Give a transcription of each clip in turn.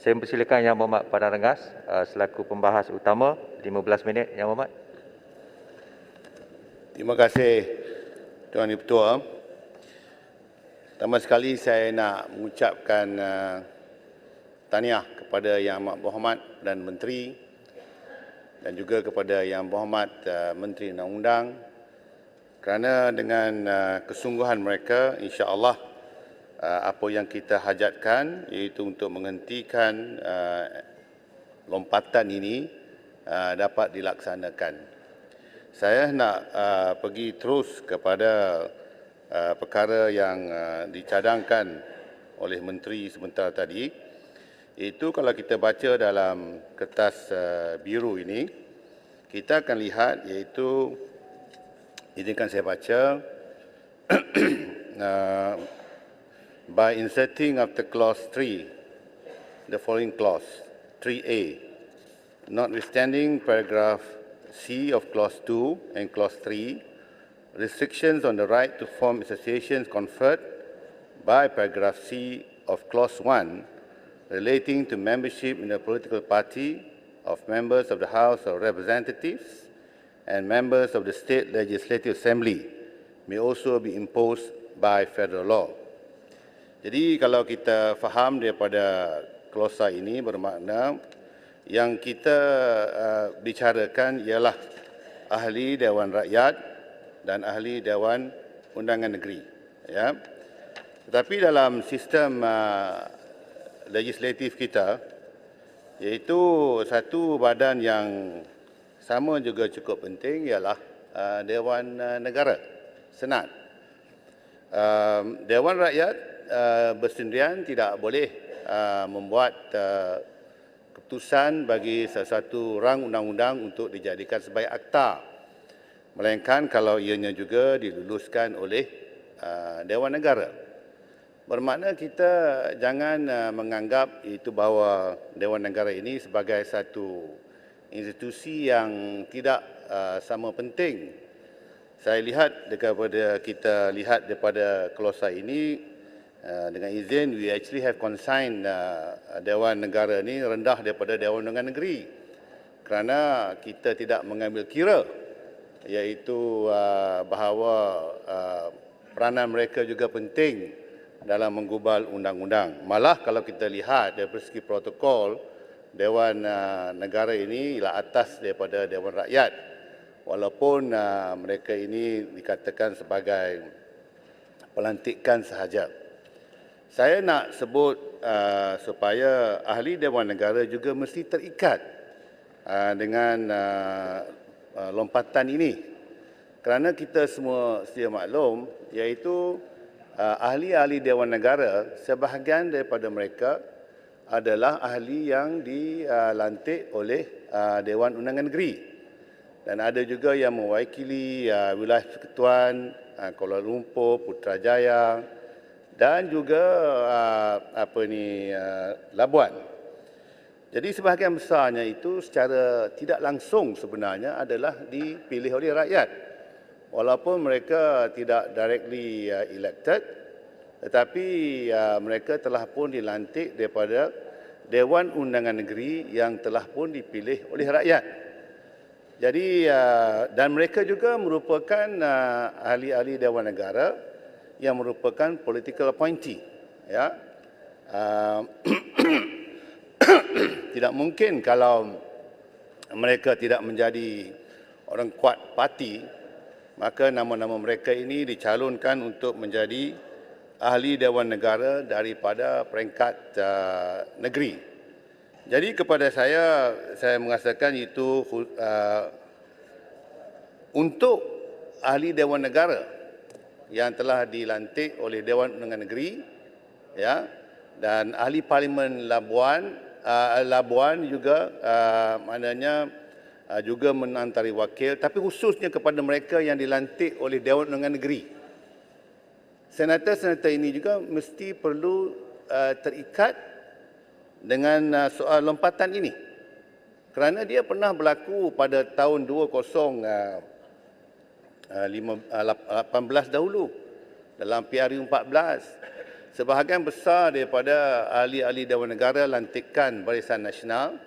Saya mempersilakan Yang Berhormat Padang Rengas selaku pembahas utama 15 minit, Yang Berhormat. Terima kasih Tuan Ibu Ketua. Pertama sekali saya nak mengucapkan tahniah kepada Yang Amat Berhormat dan Menteri dan juga kepada Yang Berhormat Menteri Undang-Undang kerana dengan kesungguhan mereka, insya-Allah apa yang kita hajatkan iaitu untuk menghentikan lompatan ini dapat dilaksanakan. Saya nak pergi terus kepada perkara yang dicadangkan oleh Menteri sebentar tadi, iaitu kalau kita baca dalam kertas biru ini, kita akan lihat iaitu, izinkan saya baca, by inserting after clause 3, the following clause, 3A, notwithstanding paragraph C of clause 2 and clause 3, restrictions on the right to form associations conferred by paragraph C of clause 1 relating to membership in a political party of members of the House of Representatives and members of the State Legislative Assembly may also be imposed by federal law. Jadi kalau kita faham daripada klausa ini bermakna yang kita bicarakan ialah ahli Dewan Rakyat dan ahli Dewan Undangan Negeri. Ya. Tetapi dalam sistem legislatif kita, iaitu satu badan yang sama juga cukup penting ialah Dewan Negara, Senat. Dewan Rakyat bersendirian tidak boleh membuat keputusan bagi sesuatu rang undang-undang untuk dijadikan sebagai akta, melainkan kalau ianya juga diluluskan oleh Dewan Negara. Bermakna kita jangan menganggap itu bahawa Dewan Negara ini sebagai satu institusi yang tidak sama penting. Saya lihat daripada kita lihat daripada klausa ini, dengan izin, we actually have consigned Dewan Negara ini rendah daripada Dewan Undangan Negeri kerana kita tidak mengambil kira iaitu bahawa peranan mereka juga penting dalam menggubal undang-undang. Malah kalau kita lihat dari segi protokol, Dewan Negara ini ialah atas daripada Dewan Rakyat walaupun mereka ini dikatakan sebagai pelantikan sahaja. Saya nak sebut supaya ahli Dewan Negara juga mesti terikat dengan lompatan ini. Kerana kita semua sedia maklum, iaitu ahli-ahli Dewan Negara, sebahagian daripada mereka adalah ahli yang dilantik oleh Dewan Undangan Negeri. Dan ada juga yang mewakili wilayah Persekutuan, Kuala Lumpur, Putrajaya, dan juga Labuan. Jadi sebahagian besarnya itu secara tidak langsung sebenarnya adalah dipilih oleh rakyat. Walaupun mereka tidak directly elected, tetapi mereka telah pun dilantik daripada Dewan Undangan Negeri yang telah pun dipilih oleh rakyat. Jadi dan mereka juga merupakan ahli-ahli Dewan Negara yang merupakan political appointee, ya. Tidak mungkin kalau mereka tidak menjadi orang kuat parti, maka nama-nama mereka ini dicalonkan untuk menjadi ahli Dewan Negara daripada peringkat negeri. Jadi kepada saya merasakan itu untuk ahli Dewan Negara yang telah dilantik oleh Dewan Undangan Negeri, ya, dan ahli Parlimen Labuan juga maknanya juga menantari wakil, tapi khususnya kepada mereka yang dilantik oleh Dewan Undangan Negeri. Senator-senator ini juga mesti perlu terikat dengan soal lompatan ini. Kerana dia pernah berlaku pada tahun 2018 dahulu dalam PRU 14. sebahagian besar daripada ahli-ahli Dewan Negara lantikan Barisan Nasional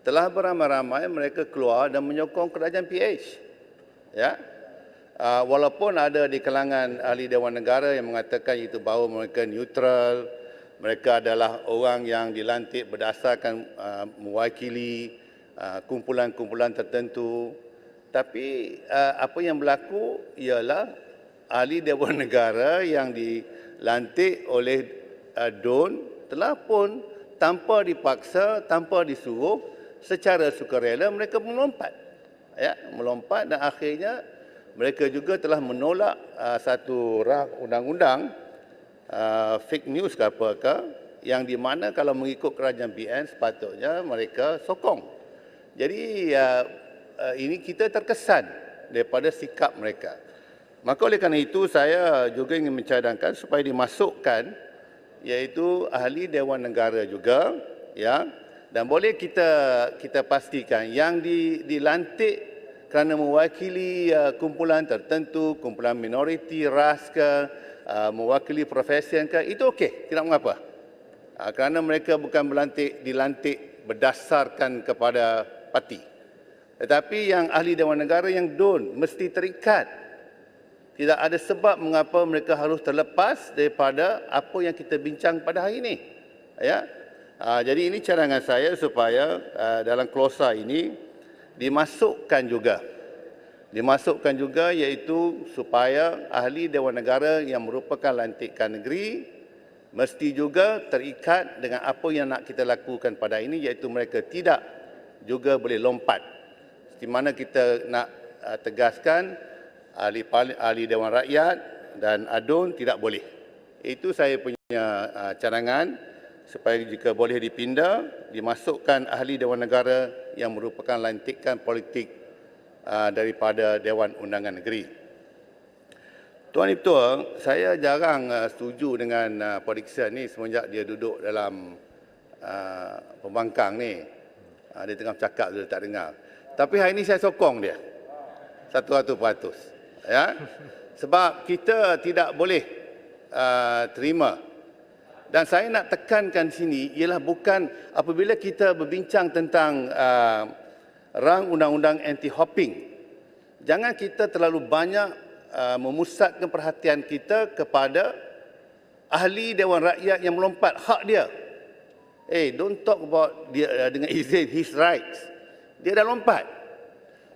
telah beramai-ramai mereka keluar dan menyokong kerajaan PH. Ya. Walaupun ada di kalangan ahli Dewan Negara yang mengatakan itu bahawa mereka neutral, mereka adalah orang yang dilantik berdasarkan mewakili kumpulan-kumpulan tertentu. Tapi apa yang berlaku ialah ahli Dewan Negara yang dilantik oleh DUN telah pun tanpa dipaksa, tanpa disuruh, secara sukarela mereka melompat. Ya, melompat dan akhirnya mereka juga telah menolak satu undang-undang fake news ke apakah yang di mana kalau mengikut kerajaan PN sepatutnya mereka sokong. Jadi ini kita terkesan daripada sikap mereka. Maka oleh kerana itu saya juga ingin mencadangkan supaya dimasukkan iaitu ahli Dewan Negara juga, ya, dan boleh kita pastikan yang dilantik kerana mewakili kumpulan tertentu, kumpulan minoriti, ras ke, mewakili profesi ke, itu okey, tidak mengapa. Kerana mereka bukan dilantik berdasarkan kepada parti. Tetapi yang ahli Dewan Negara yang DUN mesti terikat. Tidak ada sebab mengapa mereka harus terlepas daripada apa yang kita bincang pada hari ini. Ya. Jadi ini cadangan saya supaya dalam klausa ini dimasukkan juga iaitu supaya ahli Dewan Negara yang merupakan lantikan negeri mesti juga terikat dengan apa yang nak kita lakukan pada ini, iaitu mereka tidak juga boleh lompat. Di mana kita nak tegaskan ahli Dewan Rakyat dan ADUN tidak boleh. Itu saya punya cadangan supaya jika boleh dipindah, dimasukkan ahli Dewan Negara yang merupakan lantikan politik daripada Dewan Undangan Negeri. Tuan Ketua, saya jarang setuju dengan Pak Dixon ni semenjak dia duduk dalam pembangkang ni. Dia tengah bercakap, dia tak dengar. Tapi hari ini saya sokong dia 100%. Ya? Sebab kita tidak boleh terima. Dan saya nak tekankan sini ialah bukan apabila kita berbincang tentang rang undang-undang anti-hopping, jangan kita terlalu banyak memusatkan perhatian kita kepada ahli Dewan Rakyat yang melompat hak dia. Don't talk about dia dengan izin his rights. Dia dah lompat.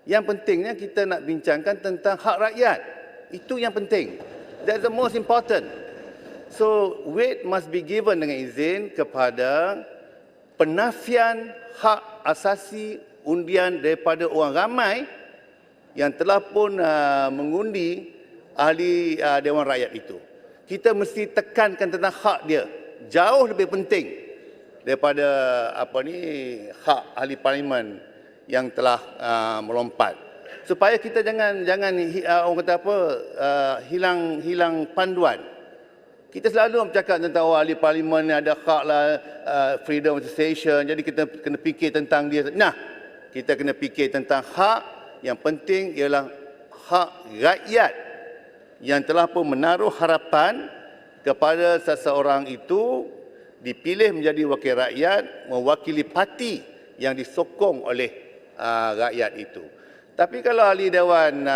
Yang pentingnya kita nak bincangkan tentang hak rakyat. Itu yang penting. That's the most important. So, weight must be given dengan izin kepada penafian hak asasi undian daripada orang ramai yang telah pun mengundi ahli Dewan Rakyat itu. Kita mesti tekankan tentang hak dia. Jauh lebih penting daripada hak ahli parlimen yang telah melompat. Supaya kita jangan orang kata hilang panduan. Kita selalu bercakap tentang ahli parlimen ada hak lah, freedom of association, jadi kita kena fikir tentang dia. Nah, kita kena fikir tentang hak yang penting ialah hak rakyat yang telah pun menaruh harapan kepada seseorang itu dipilih menjadi wakil rakyat, mewakili parti yang disokong oleh rakyat itu. Tapi kalau ahli Dewan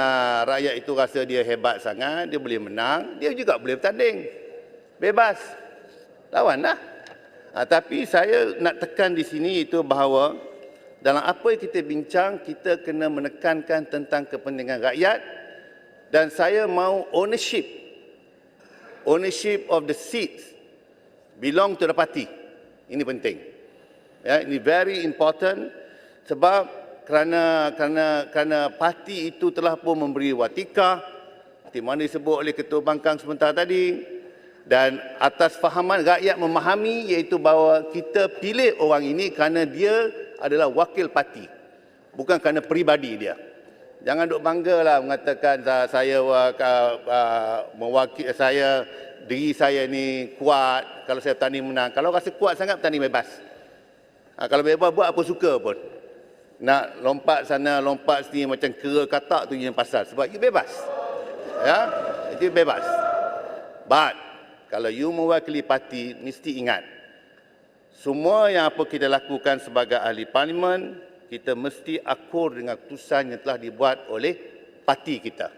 Rakyat itu rasa dia hebat sangat, dia boleh menang, dia juga boleh bertanding. Bebas. Lawanlah. Tapi saya nak tekan di sini itu bahawa dalam apa yang kita bincang, kita kena menekankan tentang kepentingan rakyat dan saya mahu ownership of the seats belong to the party. Ini penting. Ya, ini very important sebab kerana parti itu telah pun memberi watika seperti mana disebut oleh Ketua Bangkang sebentar tadi. Dan atas fahaman rakyat memahami iaitu bahawa kita pilih orang ini kerana dia adalah wakil parti. Bukan kerana peribadi dia. Jangan duk banggalah mengatakan saya mewakili diri saya ni kuat. Kalau saya bertanding menang. Kalau rasa kuat sangat bertanding bebas. Kalau bebas buat apa suka pun. Nak lompat sana, lompat sini macam kera katak tu yang pasal. Sebab itu bebas. Ya, itu bebas. But kalau you mewakili parti, mesti ingat, semua yang apa kita lakukan sebagai ahli parlimen, kita mesti akur dengan keputusan yang telah dibuat oleh parti kita.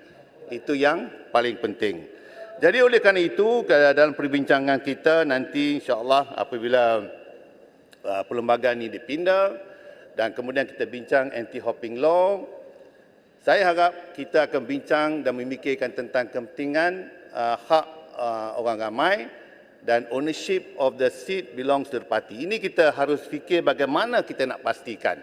Itu yang paling penting. Jadi oleh kerana itu, dalam perbincangan kita nanti insya-Allah apabila perlembagaan ini dipindah dan kemudian kita bincang anti-hopping law, saya harap kita akan bincang dan memikirkan tentang kepentingan hak orang ramai dan ownership of the seat belongs to the party. Ini kita harus fikir bagaimana kita nak pastikan,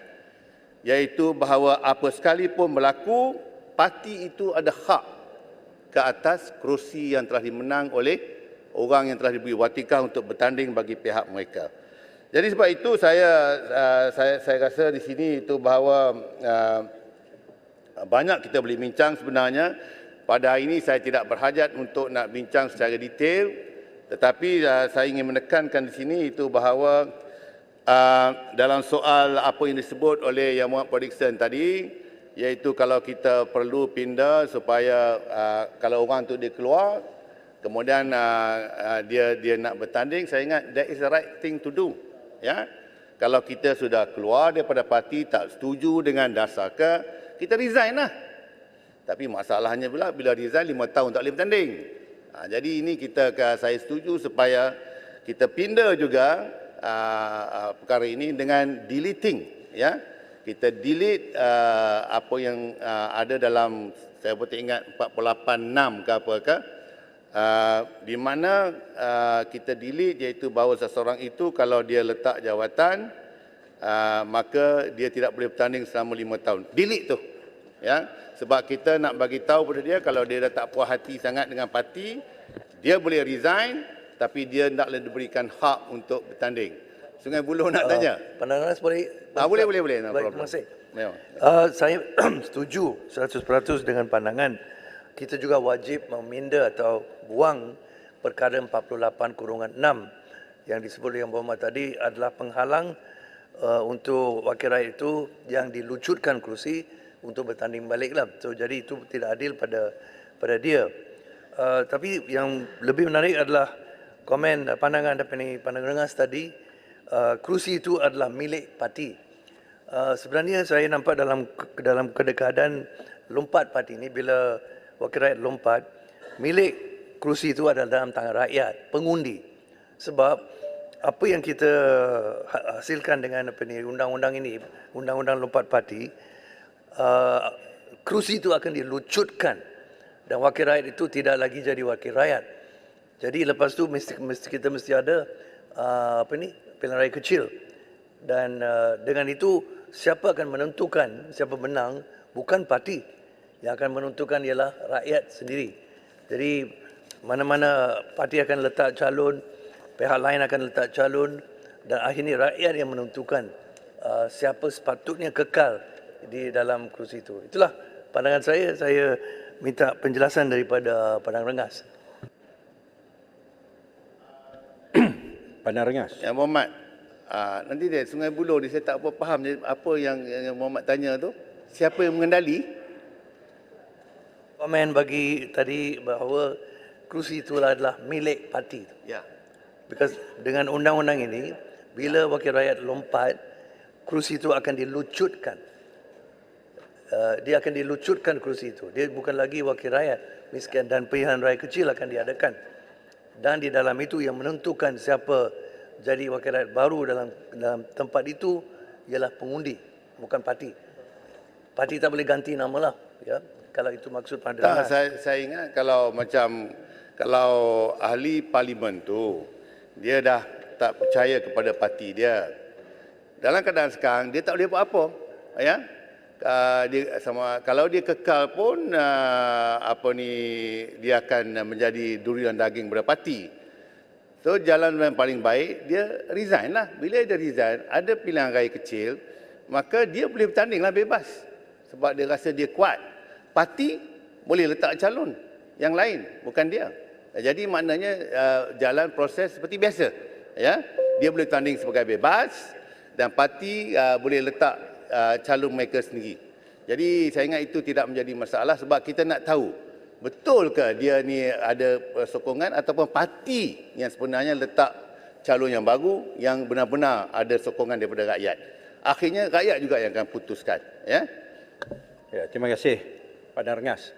iaitu bahawa apa sekalipun berlaku, parti itu ada hak ke atas kerusi yang telah dimenang oleh orang yang telah diberi watika untuk bertanding bagi pihak mereka. Jadi sebab itu saya rasa di sini itu bahawa banyak kita boleh bincang sebenarnya. Pada hari ini saya tidak berhajat untuk nak bincang secara detail, tetapi saya ingin menekankan di sini itu bahawa dalam soal apa yang disebut oleh Yang Muhammad Podikson tadi, iaitu kalau kita perlu pindah supaya kalau orang tu dia keluar, kemudian dia nak bertanding, saya ingat that is the right thing to do. Ya, kalau kita sudah keluar daripada parti, tak setuju dengan dasar kita resign lah. Tapi masalahnya pula bila resign 5 tahun tak boleh bertanding. Jadi ini saya setuju supaya kita pindah juga perkara ini dengan deleting. Ya, kita delete apa yang ada dalam, saya pun tak ingat 486 ke apa ke, di mana kita delete, iaitu bahawa seseorang itu kalau dia letak jawatan maka dia tidak boleh bertanding selama 5 tahun. Delete tu. Ya, sebab kita nak bagi tahu pada dia kalau dia dah tak puas hati sangat dengan parti, dia boleh resign tapi dia taklah diberikan hak untuk bertanding. Sungai Buloh nak tanya. Pandangan boleh? Boleh. No Baik, problem. terima kasih. Memang. Saya setuju 100% dengan pandangan. Kita juga wajib meminda atau buang perkara 48/6 yang disebut oleh Yang Berhormat tadi adalah penghalang untuk wakil rakyat itu yang dilucutkan kerusi untuk bertanding baliklah. So, jadi itu tidak adil pada dia. Tapi yang lebih menarik adalah komen pandangan daripada pandangan Rengas tadi, kerusi itu adalah milik parti. Sebenarnya saya nampak dalam kedekatan lompat parti ini, bila wakil rakyat lompat, milik kerusi itu adalah dalam tangan rakyat, pengundi. Sebab apa yang kita hasilkan dengan undang-undang ini, undang-undang lompat parti, kerusi itu akan dilucutkan dan wakil rakyat itu tidak lagi jadi wakil rakyat. Jadi lepas tu kita mesti ada pilihan raya kecil, dan dengan itu siapa akan menentukan siapa menang, bukan parti. Yang akan menentukan ialah rakyat sendiri. Jadi mana-mana parti akan letak calon, pihak lain akan letak calon, dan akhirnya rakyat yang menentukan siapa sepatutnya kekal di dalam kerusi itu. Itulah pandangan saya. Saya minta penjelasan daripada Padang Rengas. Padang Rengas. Yang Muhammad, nanti dia Sungai Buloh ni saya tak apa faham apa yang Muhammad tanya tu. Siapa yang mengendali? Komen bagi tadi bahawa kerusi itu adalah milik parti. Ya. Because dengan undang-undang ini, bila wakil rakyat lompat, kerusi itu akan dilucutkan. Dia akan dilucutkan kerusi itu. Dia bukan lagi wakil rakyat miskin, dan pilihan raya kecil akan diadakan. Dan di dalam itu yang menentukan siapa jadi wakil rakyat baru dalam tempat itu ialah pengundi, bukan parti. Parti tak boleh ganti nama lah. Ya, kalau itu maksud pandangan. Saya ingat kalau ahli parlimen tu dia dah tak percaya kepada parti dia. Dalam keadaan sekarang dia tak boleh buat apa. Ya. Kalau dia kekal pun dia akan menjadi durian daging pada parti. So jalan yang paling baik dia resign lah. Bila dia resign, ada pilihan raya kecil, maka dia boleh bertanding lah bebas. Sebab dia rasa dia kuat. Parti boleh letak calon yang lain, bukan dia. Jadi maknanya jalan proses seperti biasa. Ya, dia boleh tanding sebagai bebas dan parti boleh letak calon mereka sendiri. Jadi saya ingat itu tidak menjadi masalah sebab kita nak tahu betul ke dia ni ada sokongan ataupun parti yang sebenarnya letak calon yang baru yang benar-benar ada sokongan daripada rakyat. Akhirnya rakyat juga yang akan putuskan, ya. Ya, terima kasih Padang Rengas.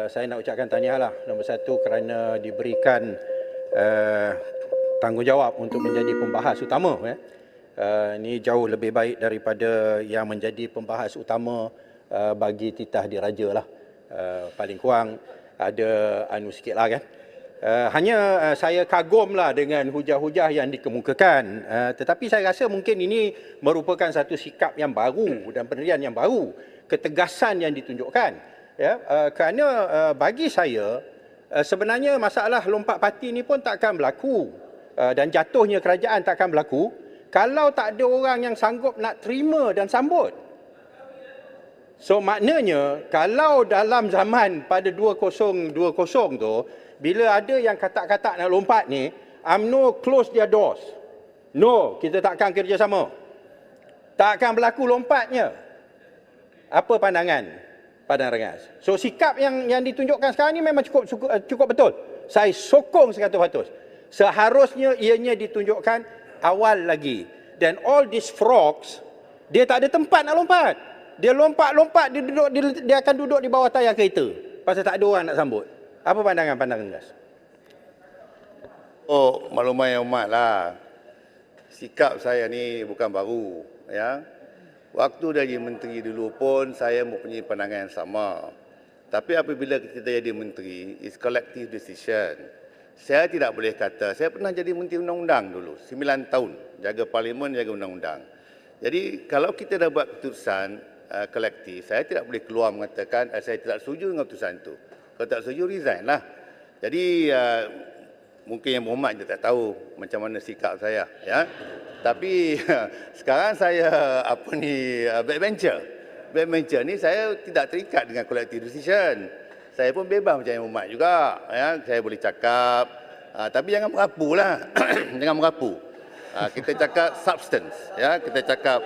Saya nak ucapkan tahniahlah nombor satu kerana diberikan tanggungjawab untuk menjadi pembahas utama. Ini jauh lebih baik daripada yang menjadi pembahas utama bagi titah diraja lah. Paling kurang ada anu sikit lah kan. Hanya saya kagumlah dengan hujah-hujah yang dikemukakan. Tetapi saya rasa mungkin ini merupakan satu sikap yang baru dan pendirian yang baru. Ketegasan yang ditunjukkan. Ya, kerana bagi saya sebenarnya masalah lompat parti ni pun takkan berlaku dan jatuhnya kerajaan takkan berlaku kalau tak ada orang yang sanggup nak terima dan sambut. So maknanya kalau dalam zaman pada 2020 tu bila ada yang kata-kata nak lompat ni, UMNO close their doors. No, kita takkan kerjasama. Takkan berlaku lompatnya. Apa pandangan Padang Rengas? So sikap yang ditunjukkan sekarang ni memang cukup betul. Saya sokong 100%. Seharusnya ianya ditunjukkan awal lagi. Dan all these frogs, dia tak ada tempat nak lompat. Dia lompat-lompat, dia akan duduk di bawah tayar kereta. Pasal tak ada orang nak sambut. Apa pandangan Padang Rengas? Oh, maklumat yang umat lah. Sikap saya ni bukan baru, ya. Waktu jadi menteri dulu pun saya mempunyai pandangan yang sama. Tapi apabila kita jadi menteri, it's collective decision. Saya tidak boleh kata, saya pernah jadi menteri undang-undang dulu, 9 tahun. Jaga parlimen, jaga undang-undang. Jadi kalau kita dah buat keputusan kolektif, saya tidak boleh keluar mengatakan saya tidak setuju dengan keputusan itu. Kalau tak setuju, resign lah. Jadi mungkin yang berhormat dia tak tahu macam mana sikap saya, ya. Tapi sekarang saya backbencher. Backbencher ni saya tidak terikat dengan collective decision. Saya pun bebas macam yang umat juga, ya. Saya boleh cakap, tapi jangan merapu lah. Jangan merapu. Kita cakap substance, ya. Kita cakap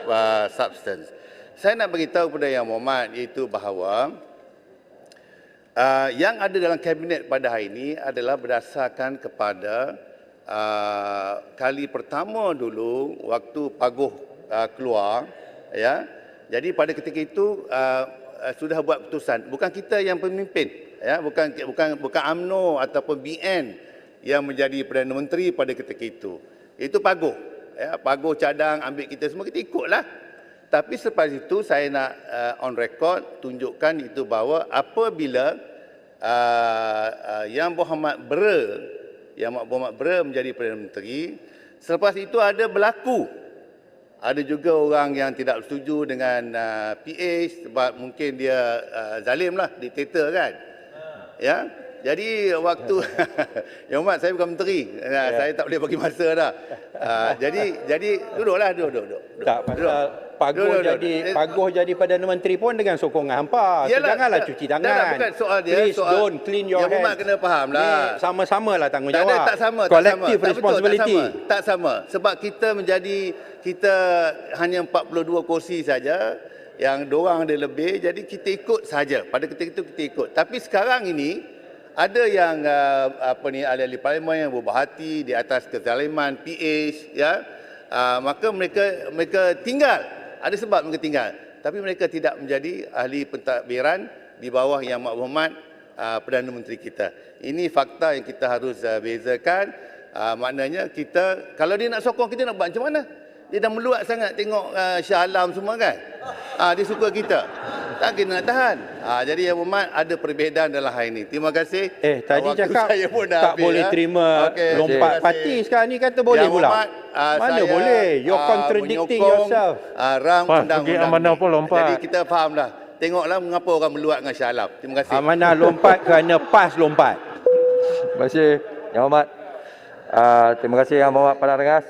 substance. Saya nak beritahu kepada yang hormat iaitu bahawa yang ada dalam kabinet pada hari ini adalah berdasarkan kepada kali pertama dulu waktu Paguh keluar, ya. Jadi pada ketika itu sudah buat keputusan, bukan kita yang pemimpin, ya, bukan UMNO ataupun BN yang menjadi Perdana Menteri pada ketika itu. Itu Paguh, ya. Paguh cadang ambil kita semua, kita ikutlah. Tapi selepas itu saya nak on record tunjukkan itu bahawa apabila Yang Berhormat Bera menjadi Perdana Menteri, selepas itu ada berlaku. Ada juga orang yang tidak setuju dengan PH sebab mungkin dia zalim lah, diktator kan. Ya. Jadi waktu Yang Hormat saya bukan menteri. Saya tak boleh bagi masa dah. Jadi duduklah. Tak pasal Paguh jadi Perdana Menteri pun dengan sokongan hampa. Janganlah cuci tangan. Bukan soal dia. Please don't clean your hands. Yang Hormat kena faham lah. Sama-samalah tanggungjawab. Tak sama. Collective responsibility. Tak sama. Sebab kita hanya 42 kursi saja. Yang diorang ada lebih. Jadi kita ikut saja. Pada ketika itu kita ikut. Tapi sekarang ini ada yang ahli-ahli parlimen yang berubah hati di atas kezaliman PH, ya. Maka mereka tinggal. Ada sebab mereka tinggal. Tapi mereka tidak menjadi ahli pentadbiran di bawah Yang Berhormat Perdana Menteri kita. Ini fakta yang kita harus bezakan. Maknanya kita, kalau dia nak sokong kita nak buat macam mana? Dia dah meluat sangat tengok Shah Alam semua kan. Dia suka kita. Tak kena nak tahan. Jadi Yang Berhormat ada perbezaan dalam hal ini. Terima kasih. Tadi Waktu cakap saya pun dah tak habis, boleh terima lompat parti. Sekarang ni kata boleh Yang pula. Berhormat, Mana saya, boleh? You're contradicting menyokong, yourself. Rang undang-undang pergi amanah ni. pun lompat. Jadi kita fahamlah. Tengoklah mengapa orang meluat dengan Shah Alam. Terima kasih. Amanah lompat kerana PAS lompat. Terima kasih Yang Hormat. Terima kasih Yang Berhormat Padang Rengas.